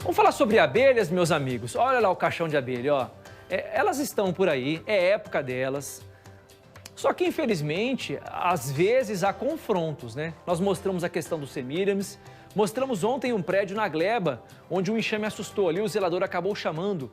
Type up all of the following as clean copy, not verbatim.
Vamos falar sobre abelhas, meus amigos. Olha lá o caixão de abelha, ó. Elas estão por aí, é época delas. Só que, infelizmente, às vezes há confrontos, né? Nós mostramos a questão do Semiramis, mostramos ontem um prédio na Gleba, onde um enxame assustou ali, o zelador acabou chamando,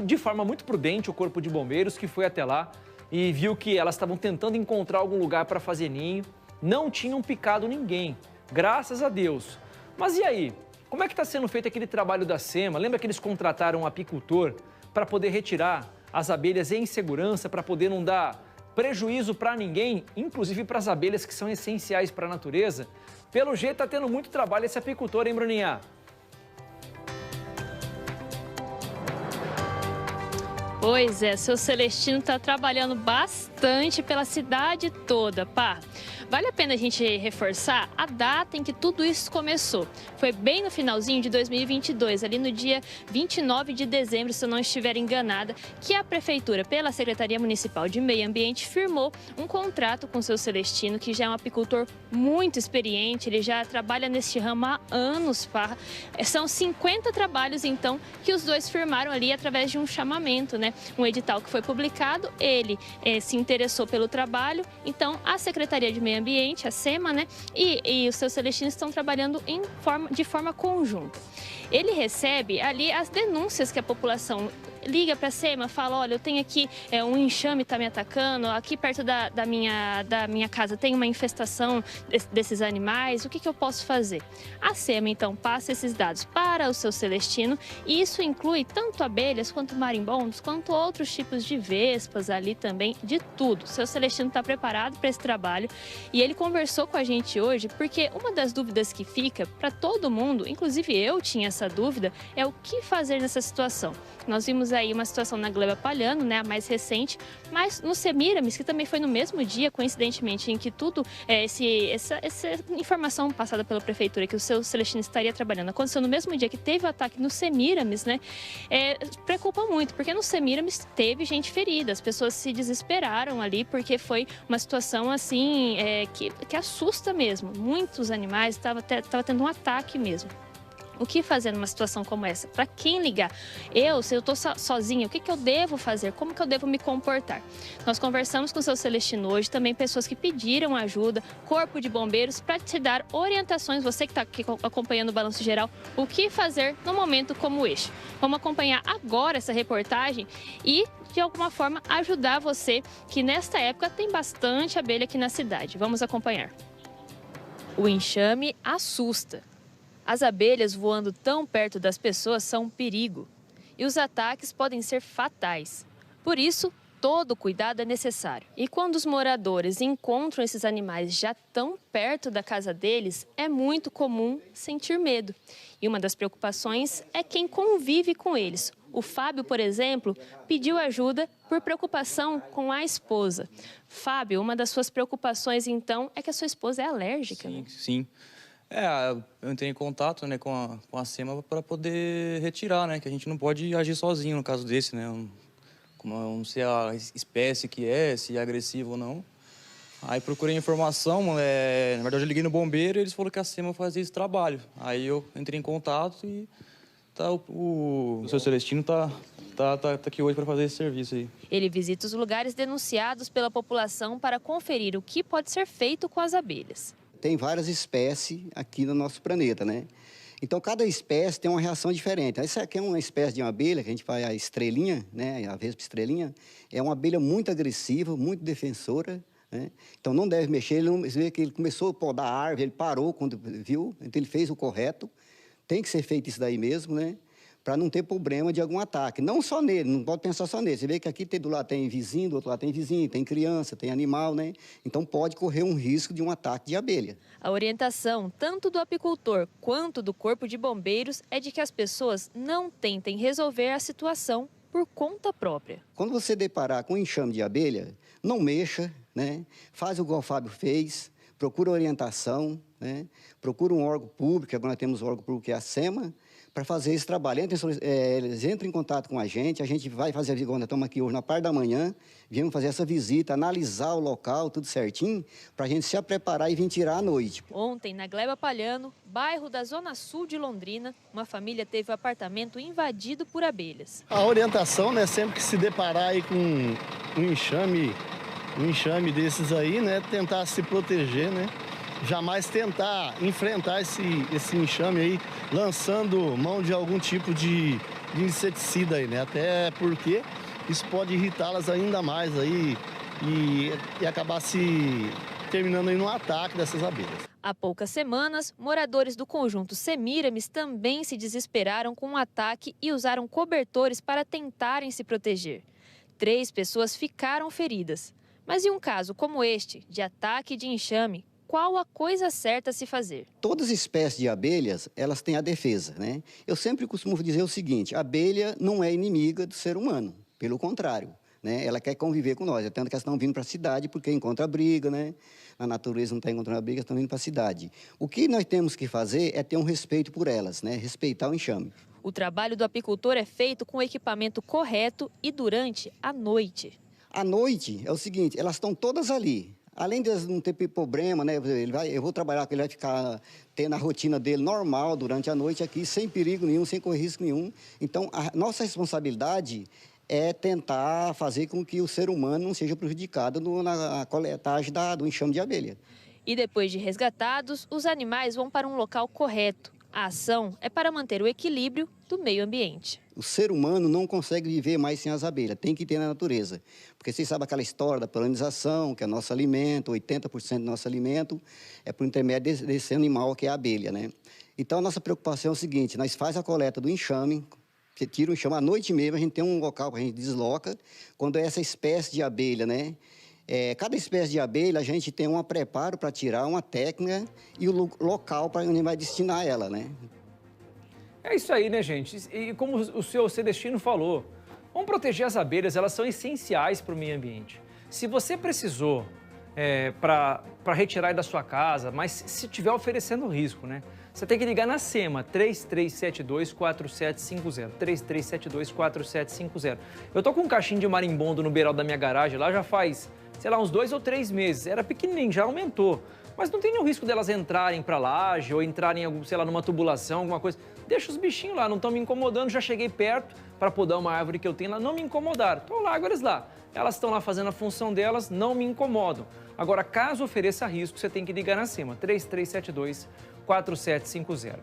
de forma muito prudente, o corpo de bombeiros, que foi até lá e viu que elas estavam tentando encontrar algum lugar para fazer ninho, não tinham picado ninguém, graças a Deus. Mas e aí? Como é que está sendo feito aquele trabalho da SEMA? Lembra que eles contrataram um apicultor para poder retirar as abelhas em segurança, para poder não dar prejuízo para ninguém, inclusive para as abelhas que são essenciais para a natureza? Pelo jeito está tendo muito trabalho esse apicultor, hein, Bruninha? Pois é, seu Celestino está trabalhando bastante pela cidade toda, pá. Vale a pena a gente reforçar a data em que tudo isso começou. Foi bem no finalzinho de 2022, ali no dia 29 de dezembro, se eu não estiver enganada, que a Prefeitura, pela Secretaria Municipal de Meio Ambiente, firmou um contrato com o seu Celestino, que já é um apicultor muito experiente, ele já trabalha neste ramo há anos, pá. São 50 trabalhos, então, que os dois firmaram ali através de um chamamento, né? Um edital que foi publicado, ele se interessou pelo trabalho, então a Secretaria de Meio Ambiente, a SEMA, né? E os seus Celestinos estão trabalhando de forma conjunta. Ele recebe ali as denúncias que a população liga para a SEMA, fala, olha, eu tenho aqui um enxame está me atacando, aqui perto da minha casa tem uma infestação desses animais, o que eu posso fazer? A SEMA, então, passa esses dados para o seu Celestino e isso inclui tanto abelhas quanto marimbondos, quanto outros tipos de vespas ali também, de tudo. O seu Celestino está preparado para esse trabalho e ele conversou com a gente hoje porque uma das dúvidas que fica para todo mundo, inclusive eu tinha essa dúvida, é o que fazer nessa situação. Nós vimos aí uma situação na Gleba Palhano, né, a mais recente, mas no Semiramis, que também foi no mesmo dia, coincidentemente, em que tudo, essa informação passada pela Prefeitura, que o seu Celestino estaria trabalhando, aconteceu no mesmo dia que teve o ataque no Semiramis, né, preocupa muito, porque no Semiramis teve gente ferida, as pessoas se desesperaram ali, porque foi uma situação, assim, que assusta mesmo. Muitos animais estavam tendo um ataque mesmo. O que fazer numa situação como essa? Para quem ligar? Se eu estou sozinha, o que eu devo fazer? Como que eu devo me comportar? Nós conversamos com o seu Celestino hoje, também pessoas que pediram ajuda, corpo de bombeiros, para te dar orientações, você que está aqui acompanhando o Balanço Geral, o que fazer num momento como este. Vamos acompanhar agora essa reportagem e, de alguma forma, ajudar você, que nesta época tem bastante abelha aqui na cidade. Vamos acompanhar. O enxame assusta. As abelhas voando tão perto das pessoas são um perigo e os ataques podem ser fatais. Por isso, todo cuidado é necessário. E quando os moradores encontram esses animais já tão perto da casa deles, é muito comum sentir medo. E uma das preocupações é quem convive com eles. O Fábio, por exemplo, pediu ajuda por preocupação com a esposa. Fábio, uma das suas preocupações, então, é que a sua esposa é alérgica, né? Sim. Eu entrei em contato, né, com a SEMA para poder retirar, né, que a gente não pode agir sozinho no caso desse, né, como eu não sei a espécie que se é agressivo ou não. Aí procurei informação, na verdade eu liguei no bombeiro e eles falaram que a SEMA fazia esse trabalho. Aí eu entrei em contato e o seu Celestino tá aqui hoje para fazer esse serviço aí. Ele visita os lugares denunciados pela população para conferir o que pode ser feito com as abelhas. Tem várias espécies aqui no nosso planeta, né? Então, cada espécie tem uma reação diferente. Essa aqui é uma espécie de uma abelha, que a gente faz a estrelinha, né? A vespa estrelinha. É uma abelha muito agressiva, muito defensora, né? Então, não deve mexer. Você vê que ele começou a podar a árvore, ele parou quando viu, então ele fez o correto. Tem que ser feito isso daí mesmo, né? Para não ter problema de algum ataque. Não só nele, não pode pensar só nele. Você vê que aqui do lado tem vizinho, do outro lado tem vizinho, tem criança, tem animal, né? Então pode correr um risco de um ataque de abelha. A orientação, tanto do apicultor quanto do corpo de bombeiros, é de que as pessoas não tentem resolver a situação por conta própria. Quando você deparar com um enxame de abelha, não mexa, né? Faz igual o Fábio fez, procura orientação, né? né? Procura um órgão público, agora nós temos um órgão público que é a SEMA, para fazer esse trabalho. Eles entram em contato com a gente vai fazer a visita, nós estamos aqui hoje na parte da manhã, viemos fazer essa visita, analisar o local, tudo certinho, para a gente se preparar e vir tirar à noite. Ontem, na Gleba Palhano, bairro da Zona Sul de Londrina, uma família teve o apartamento invadido por abelhas. A orientação, né, sempre que se deparar aí com um enxame desses aí, né, tentar se proteger, né? Jamais tentar enfrentar esse enxame aí, lançando mão de algum tipo de inseticida aí, né? Até porque isso pode irritá-las ainda mais aí e acabar se terminando aí no ataque dessas abelhas. Há poucas semanas, moradores do conjunto Semiramis também se desesperaram com um ataque e usaram cobertores para tentarem se proteger. 3 pessoas ficaram feridas. Mas em um caso como este, de ataque de enxame, qual a coisa certa a se fazer? Todas as espécies de abelhas, elas têm a defesa, né? Eu sempre costumo dizer o seguinte, a abelha não é inimiga do ser humano, pelo contrário, né? Ela quer conviver com nós, tanto que elas estão vindo para a cidade porque encontra briga, né? Na natureza não está encontrando briga, estão vindo para a cidade. O que nós temos que fazer é ter um respeito por elas, né? Respeitar o enxame. O trabalho do apicultor é feito com o equipamento correto e durante a noite. À noite, é o seguinte, elas estão todas ali. Além de não ter problema, né? Eu vou trabalhar com ele, vai ficar tendo a rotina dele normal durante a noite aqui, sem perigo nenhum, sem correr risco nenhum. Então, a nossa responsabilidade é tentar fazer com que o ser humano não seja prejudicado na coletagem do enxame de abelha. E depois de resgatados, os animais vão para um local correto. A ação é para manter o equilíbrio do meio ambiente. O ser humano não consegue viver mais sem as abelhas, tem que ter na natureza. Porque vocês sabem aquela história da polinização, que é nosso alimento, 80% do nosso alimento é por intermédio desse animal que é a abelha, né? Então, a nossa preocupação é o seguinte, nós fazemos a coleta do enxame, você tira o enxame à noite mesmo, a gente tem um local que a gente desloca, quando é essa espécie de abelha, né? Cada espécie de abelha, a gente tem um preparo para tirar, uma técnica e o local para onde vai destinar ela, né? É isso aí, né, gente? E como o seu Celestino falou, vamos proteger as abelhas, elas são essenciais para o meio ambiente. Se você precisou para retirar da sua casa, mas se estiver oferecendo risco, né? Você tem que ligar na SEMA, 3372-4750, 3372-4750. Eu tô com um caixinho de marimbondo no beiral da minha garagem lá já faz, sei lá, uns 2 ou 3 meses. Era pequenininho, já aumentou. Mas não tem nenhum risco delas entrarem para laje ou entrarem, sei lá, numa tubulação, alguma coisa. Deixa os bichinhos lá, não estão me incomodando. Já cheguei perto para podar uma árvore que eu tenho lá, não me incomodaram. Então eu largo eles lá. Elas estão lá fazendo a função delas, não me incomodam. Agora, caso ofereça risco, você tem que ligar na SEMA, 3372-4750.